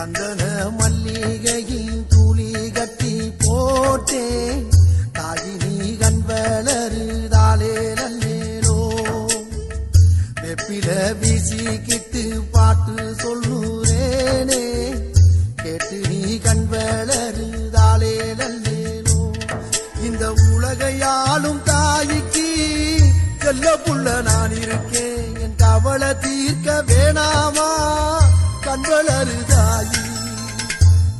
சந்தன மல்லிகையின் துளி கட்டி போட்டேன் தாயினி கண் வளருதாலே நல்லேலோ வெப்பில வீசிக்கிட்டு பாட்டு சொல்லுறேனே கேட்டு நீ கண் வளருதாலே நல்லேலோ இந்த உலகையாளும் தாய்க்கு செல்ல புள்ள நான் இருக்கேன் என் கவலை தீர்க்க வேணாமா கண் வளருதாயி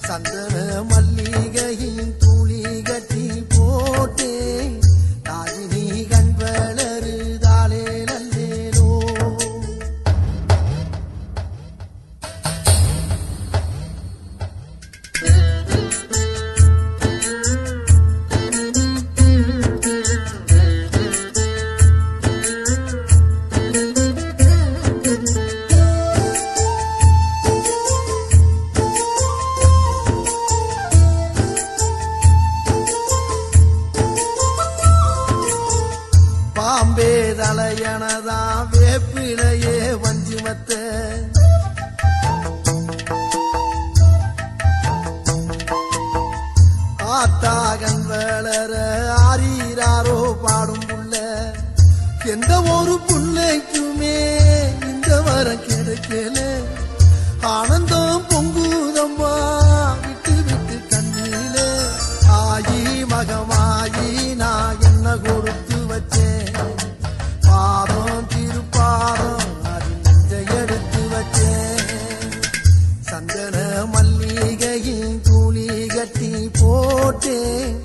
சந்தன மல்லிகையின் துளி கட்டி போட்டேன் தாயினி கண் வளருதாலே நல்லேலோ பாம்பே தலையனதா வேப்பிலையே வஞ்சிமத்த ஆத்தாகன் வளர ஆரீராரோ பாடும் புள்ள எந்த ஒரு புள்ளைக்குமே இந்த வரம் கிடைக்கல ஆனந்தம் பொங்குதம்மா விட்டு விட்டு கண்ணில ஆயி மகமாயி நான் என்ன கொடுத்து வச்சேன் பாதம் திருப்பாதம் அது நெஞ்சை எடுத்து வச்சேன் சந்தன மல்லிகையின் துளி கட்டி போட்டேன்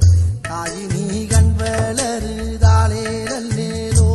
தாயினி கண் வளருதாலே நல்லேலோ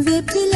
வெப்பில